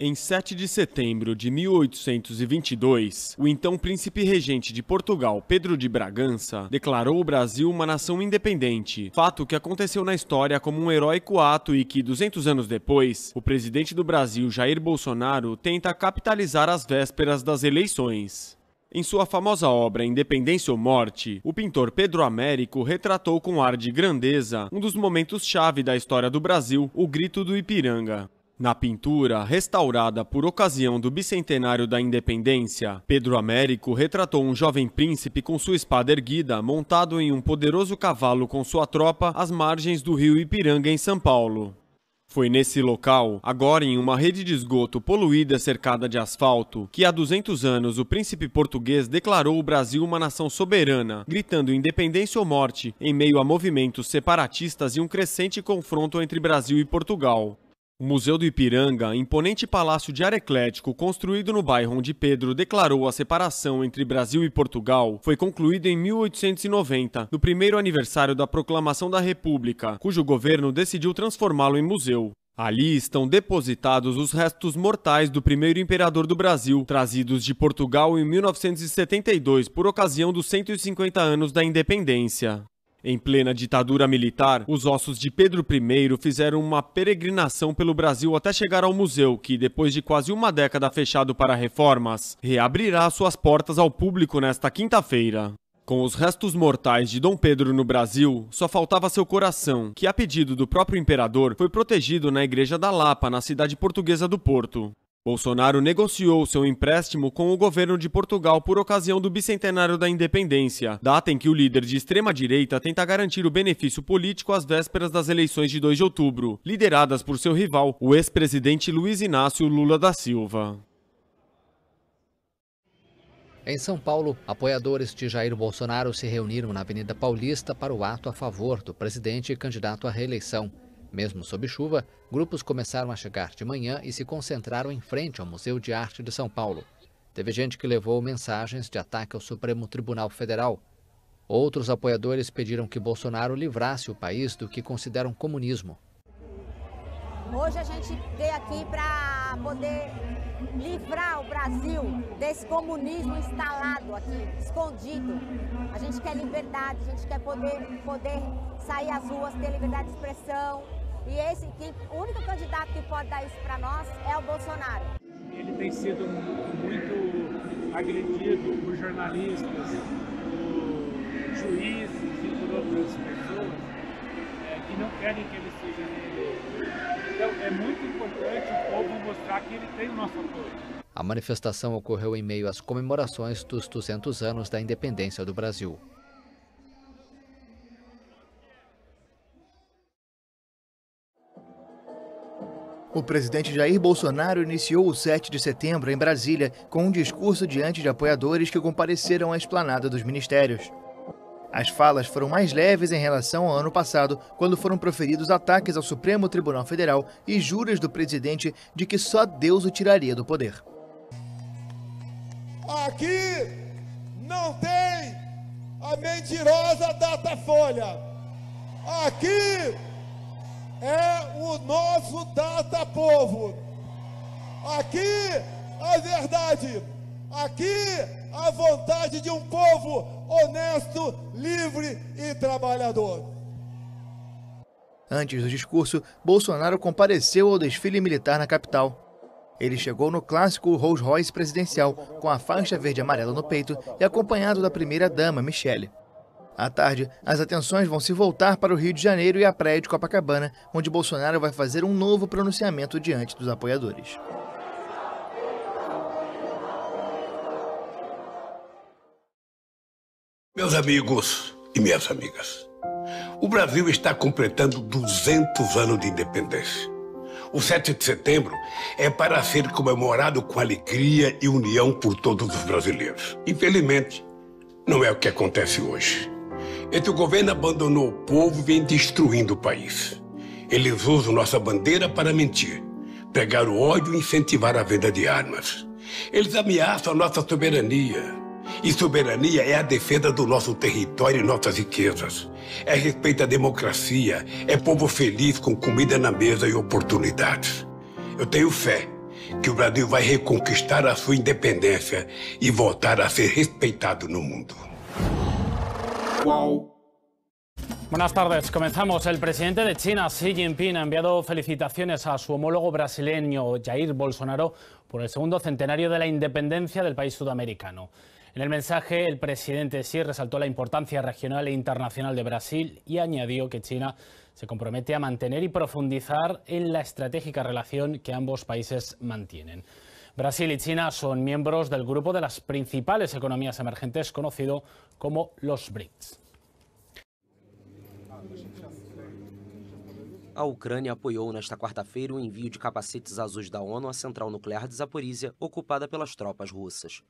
Em 7 de setembro de 1822, o então príncipe regente de Portugal, Pedro de Bragança, declarou o Brasil uma nação independente, fato que aconteceu na história como um heróico ato e que, 200 anos depois, o presidente do Brasil, Jair Bolsonaro, tenta capitalizar às vésperas das eleições. Em sua famosa obra Independência ou Morte, o pintor Pedro Américo retratou com ar de grandeza um dos momentos-chave da história do Brasil, o Grito do Ipiranga. Na pintura, restaurada por ocasião do bicentenário da independência, Pedro Américo retratou um jovem príncipe com sua espada erguida, montado em um poderoso cavalo com sua tropa às margens do rio Ipiranga, em São Paulo. Foi nesse local, agora em uma rede de esgoto poluída cercada de asfalto, que há 200 anos o príncipe português declarou o Brasil uma nação soberana, gritando independência ou morte, em meio a movimentos separatistas e um crescente confronto entre Brasil e Portugal. O Museu do Ipiranga, imponente palácio de ar eclético construído no bairro onde Pedro declarou a separação entre Brasil e Portugal, foi concluído em 1890, no primeiro aniversário da Proclamação da República, cujo governo decidiu transformá-lo em museu. Ali estão depositados os restos mortais do primeiro imperador do Brasil, trazidos de Portugal em 1972 por ocasião dos 150 anos da independência. Em plena ditadura militar, os ossos de Pedro I fizeram uma peregrinação pelo Brasil até chegar ao museu, que, depois de quase uma década fechado para reformas, reabrirá suas portas ao público nesta quinta-feira. Com os restos mortais de Dom Pedro no Brasil, só faltava seu coração, que, a pedido do próprio imperador, foi protegido na Igreja da Lapa, na cidade portuguesa do Porto. Bolsonaro negociou seu empréstimo com o governo de Portugal por ocasião do bicentenário da independência, data em que o líder de extrema-direita tenta garantir o benefício político às vésperas das eleições de 2 de outubro, lideradas por seu rival, o ex-presidente Luiz Inácio Lula da Silva. Em São Paulo, apoiadores de Jair Bolsonaro se reuniram na Avenida Paulista para o ato a favor do presidente e candidato à reeleição. Mesmo sob chuva, grupos começaram a chegar de manhã e se concentraram em frente ao Museu de Arte de São Paulo. Teve gente que levou mensagens de ataque ao Supremo Tribunal Federal. Outros apoiadores pediram que Bolsonaro livrasse o país do que consideram comunismo. Hoje a gente veio aqui para poder livrar o Brasil desse comunismo instalado aqui, escondido. A gente quer liberdade, a gente quer poder sair às ruas, ter liberdade de expressão. E o único candidato que pode dar isso para nós é o Bolsonaro. Ele tem sido muito agredido por jornalistas, por juízes e por outras pessoas que não querem que ele seja reeleito. Então é muito importante o povo mostrar que ele tem o nosso apoio. A manifestação ocorreu em meio às comemorações dos 200 anos da independência do Brasil. O presidente Jair Bolsonaro iniciou o 7 de setembro em Brasília com um discurso diante de apoiadores que compareceram à esplanada dos ministérios. As falas foram mais leves em relação ao ano passado, quando foram proferidos ataques ao Supremo Tribunal Federal e juras do presidente de que só Deus o tiraria do poder. Aqui não tem a mentirosa Datafolha. Aqui é o nosso Datapovo. Aqui a verdade. Aqui a vontade de um povo honesto, livre e trabalhador. Antes do discurso, Bolsonaro compareceu ao desfile militar na capital. Ele chegou no clássico Rolls Royce presidencial, com a faixa verde e amarela no peito e acompanhado da primeira-dama, Michele. À tarde, as atenções vão se voltar para o Rio de Janeiro e a praia de Copacabana, onde Bolsonaro vai fazer um novo pronunciamento diante dos apoiadores. Meus amigos e minhas amigas, o Brasil está completando 200 anos de independência. O 7 de setembro é para ser comemorado com alegria e união por todos os brasileiros. Infelizmente, não é o que acontece hoje. Esse governo abandonou o povo e vem destruindo o país. Eles usam nossa bandeira para mentir, pregar o ódio e incentivar a venda de armas. Eles ameaçam a nossa soberania. E soberania é a defesa do nosso território e nossas riquezas. É respeito à democracia, é povo feliz com comida na mesa e oportunidades. Eu tenho fé que o Brasil vai reconquistar a sua independência e voltar a ser respeitado no mundo. Buenas tardes. Comenzamos. El presidente de China, Xi Jinping, ha enviado felicitaciones a su homólogo brasileño, Jair Bolsonaro, por el segundo centenario de la independencia del país sudamericano. En el mensaje, el presidente Xi resaltó la importancia regional e internacional de Brasil y añadió que China se compromete a mantener y profundizar en la estratégica relación que ambos países mantienen. Brasil y China son miembros del grupo de las principales economías emergentes conocido como los BRICS. A Ucrânia apoiou nesta quarta-feira o envio de capacetes azuis da ONU à central nuclear de Zaporizhia, ocupada pelas tropas russas.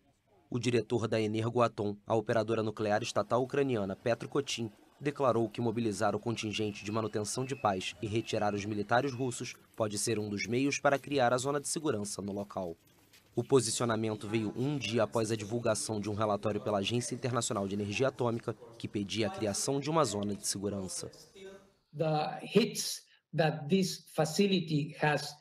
O diretor da Energoatom, a operadora nuclear estatal ucraniana Petro Kotin, declarou que mobilizar o contingente de manutenção de paz e retirar os militares russos pode ser um dos meios para criar a zona de segurança no local. O posicionamento veio um dia após a divulgação de um relatório pela Agência Internacional de Energia Atômica que pedia a criação de uma zona de segurança. The hits that this facility has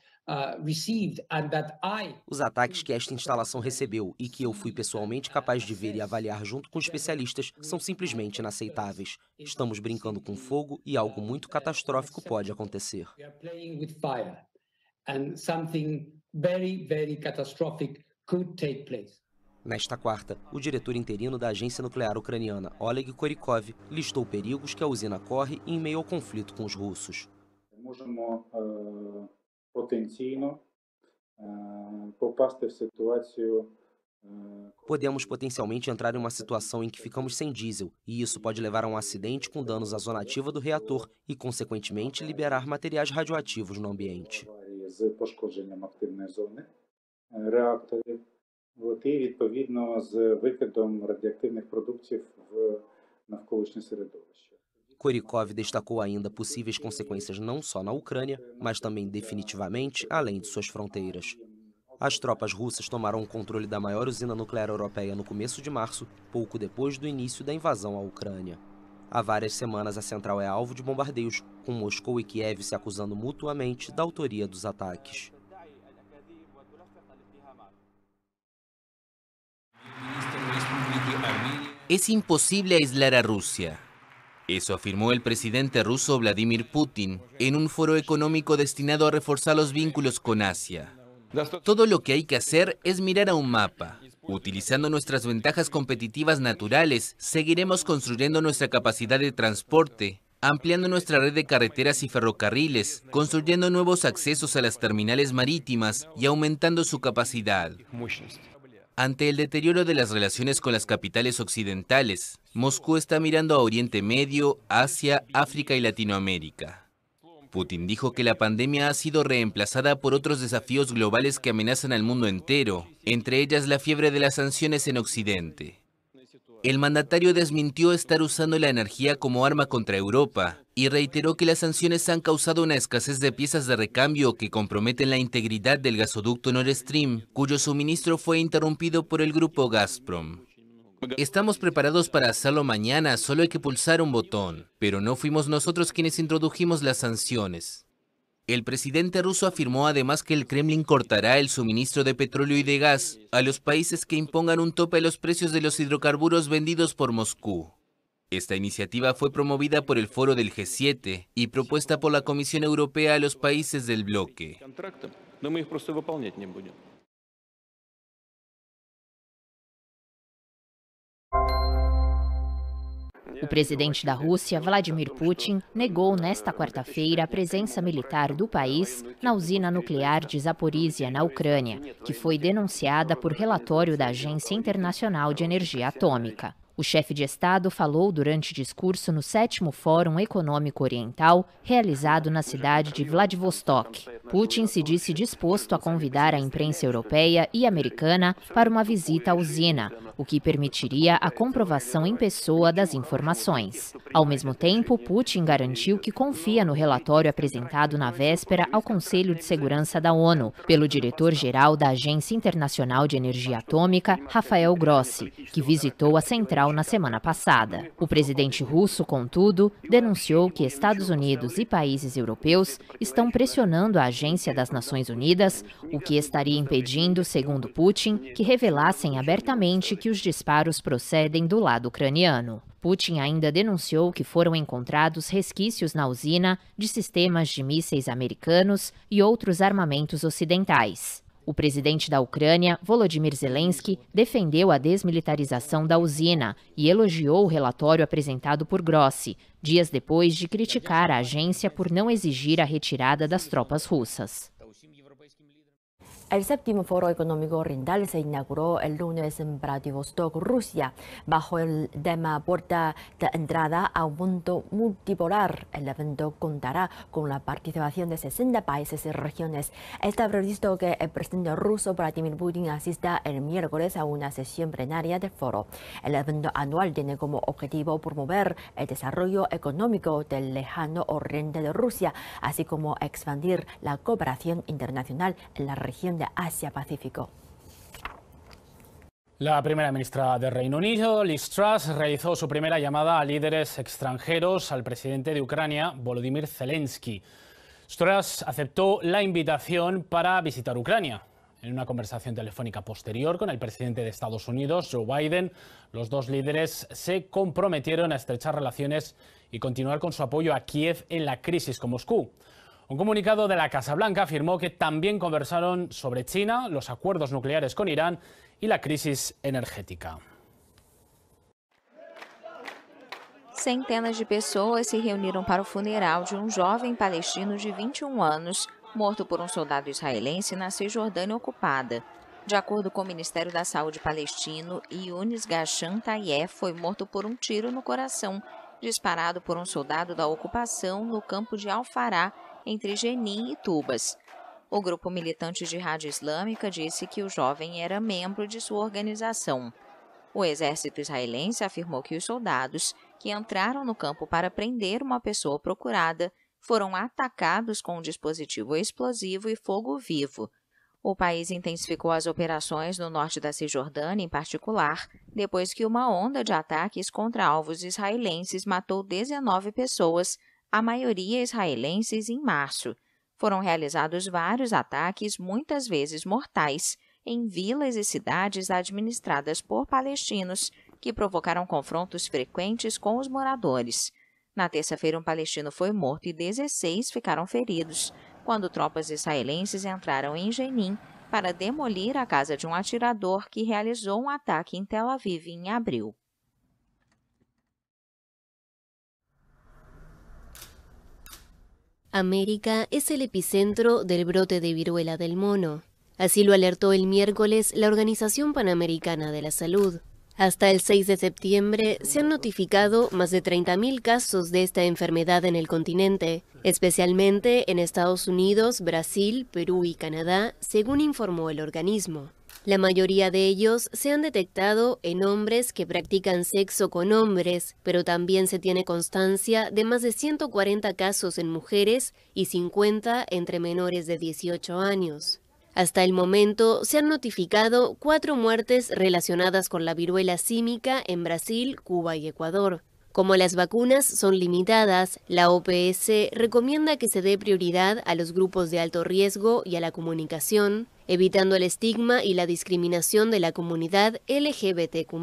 received and that Os ataques que esta instalação recebeu e que eu fui pessoalmente capaz de ver e avaliar junto com especialistas são simplesmente inaceitáveis. Estamos brincando com fogo e algo muito catastrófico pode acontecer. We are playing with fire and something very, very catastrophic could take place. Nesta quarta, o diretor interino da agência nuclear ucraniana, Oleg Korykov, listou perigos que a usina corre em meio ao conflito com os russos. Podemos potencialmente entrar em uma situação em que ficamos sem diesel, e isso pode levar a um acidente com danos à zona ativa do reator e, consequentemente, liberar materiais radioativos no ambiente. І, відповідно, з викидом радіоактивних продуктів в навколишнє середовище. Korykov destacou ainda possíveis consequências não só na Ucrânia, mas também definitivamente além de suas fronteiras. As tropas russas tomaram o controle da maior usina nuclear europeia no começo de março, pouco depois do início da invasão à Ucrânia. Há várias semanas a central é alvo de bombardeios, com Moscou e Kiev se acusando mutuamente da autoria dos ataques. Es imposible aislar a Rusia. Eso afirmó el presidente ruso Vladimir Putin en un foro económico destinado a reforzar los vínculos con Asia. Todo lo que hay que hacer es mirar a un mapa. Utilizando nuestras ventajas competitivas naturales, seguiremos construyendo nuestra capacidad de transporte, ampliando nuestra red de carreteras y ferrocarriles, construyendo nuevos accesos a las terminales marítimas y aumentando su capacidad. Ante el deterioro de las relaciones con las capitales occidentales, Moscú está mirando a Oriente Medio, Asia, África y Latinoamérica. Putin dijo que la pandemia ha sido reemplazada por otros desafíos globales que amenazan al mundo entero, entre ellas la fiebre de las sanciones en Occidente. El mandatario desmintió estar usando la energía como arma contra Europa y reiteró que las sanciones han causado una escasez de piezas de recambio que comprometen la integridad del gasoducto Nord Stream, cuyo suministro fue interrumpido por el grupo Gazprom. Estamos preparados para hacerlo mañana, solo hay que pulsar un botón, pero no fuimos nosotros quienes introdujimos las sanciones. El presidente ruso afirmó además que el Kremlin cortará el suministro de petróleo y de gas a los países que impongan un tope a los precios de los hidrocarburos vendidos por Moscú. Esta iniciativa fue promovida por el Foro del G7 y propuesta por la Comisión Europea a los países del bloque. O presidente da Rússia, Vladimir Putin, negou nesta quarta-feira a presença militar do país na usina nuclear de Zaporizhia, na Ucrânia, que foi denunciada por relatório da Agência Internacional de Energia Atômica. O chefe de Estado falou durante discurso no 7º Fórum Econômico Oriental, realizado na cidade de Vladivostok. Putin se disse disposto a convidar a imprensa europeia e americana para uma visita à usina, o que permitiria a comprovação em pessoa das informações. Ao mesmo tempo, Putin garantiu que confia no relatório apresentado na véspera ao Conselho de Segurança da ONU, pelo diretor-geral da Agência Internacional de Energia Atômica, Rafael Grossi, que visitou a central na semana passada. O presidente russo, contudo, denunciou que Estados Unidos e países europeus estão pressionando a Agência das Nações Unidas, o que estaria impedindo, segundo Putin, que revelassem abertamente que os disparos procedem do lado ucraniano. Putin ainda denunciou que foram encontrados resquícios na usina de sistemas de mísseis americanos e outros armamentos ocidentais. O presidente da Ucrânia, Volodymyr Zelensky, defendeu a desmilitarização da usina e elogiou o relatório apresentado por Grossi, dias depois de criticar a agência por não exigir a retirada das tropas russas. El séptimo Foro Económico Oriental se inauguró el lunes en Vladivostok, Rusia, bajo el tema Puerta de Entrada a un mundo multipolar. El evento contará con la participación de 60 países y regiones. Está previsto que el presidente ruso Vladimir Putin asista el miércoles a una sesión plenaria del foro. El evento anual tiene como objetivo promover el desarrollo económico del lejano oriente de Rusia, así como expandir la cooperación internacional en la región de Asia-Pacífico. La primera ministra del Reino Unido, Liz Truss, realizó su primera llamada a líderes extranjeros al presidente de Ucrania, Volodymyr Zelensky. Truss aceptó la invitación para visitar Ucrania. En una conversación telefónica posterior con el presidente de Estados Unidos, Joe Biden, los dos líderes se comprometieron a estrechar relaciones y continuar con su apoyo a Kiev en la crisis con Moscú. Un comunicado de la Casa Blanca afirmó que también conversaron sobre China, los acuerdos nucleares con Irán y la crisis energética. Centenas de pessoas se reuniram para o funeral de jovem palestino de 21 anos, morto por soldado israelense na Cisjordânia ocupada. De acordo com o Ministério da Saúde palestino, Younes Ghassan Tayef foi morto por tiro no coração, disparado por soldado da ocupação no campo de Al-Fará, entre Jenin e Tubas. O grupo militante Jihad Islâmica disse que o jovem era membro de sua organização. O exército israelense afirmou que os soldados, que entraram no campo para prender uma pessoa procurada, foram atacados com um dispositivo explosivo e fogo vivo. O país intensificou as operações no norte da Cisjordânia, em particular, depois que uma onda de ataques contra alvos israelenses matou 19 pessoas, a maioria israelenses, em março. Foram realizados vários ataques, muitas vezes mortais, em vilas e cidades administradas por palestinos, que provocaram confrontos frequentes com os moradores. Na terça-feira, um palestino foi morto e 16 ficaram feridos, quando tropas israelenses entraram em Jenin para demolir a casa de um atirador que realizou um ataque em Tel Aviv em abril. América es el epicentro del brote de viruela del mono. Así lo alertó el miércoles la Organización Panamericana de la Salud. Hasta el 6 de septiembre se han notificado más de 30.000 casos de esta enfermedad en el continente, especialmente en Estados Unidos, Brasil, Perú y Canadá, según informó el organismo. La mayoría de ellos se han detectado en hombres que practican sexo con hombres, pero también se tiene constancia de más de 140 casos en mujeres y 50 entre menores de 18 años. Hasta el momento se han notificado 4 muertes relacionadas con la viruela símica en Brasil, Cuba y Ecuador. Como las vacunas son limitadas, la OPS recomienda que se dé prioridad a los grupos de alto riesgo y a la comunicación, evitando el estigma y la discriminación de la comunidad LGBTQ+.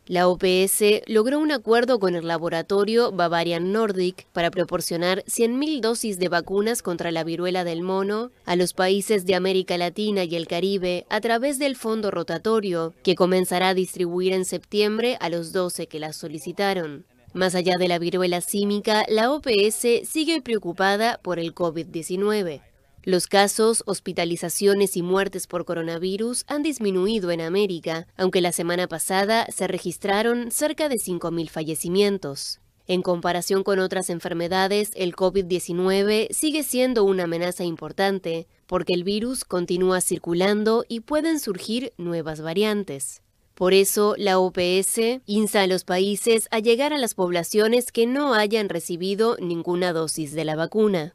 La OPS logró un acuerdo con el laboratorio Bavarian Nordic para proporcionar 100.000 dosis de vacunas contra la viruela del mono a los países de América Latina y el Caribe a través del fondo rotatorio, que comenzará a distribuir en septiembre a los 12 que las solicitaron. Más allá de la viruela símica, la OPS sigue preocupada por el COVID-19. Los casos, hospitalizaciones y muertes por coronavirus han disminuido en América, aunque la semana pasada se registraron cerca de 5.000 fallecimientos. En comparación con otras enfermedades, el COVID-19 sigue siendo una amenaza importante, porque el virus continúa circulando y pueden surgir nuevas variantes. Por eso, la OPS insta a los países a llegar a las poblaciones que no hayan recibido ninguna dosis de la vacuna.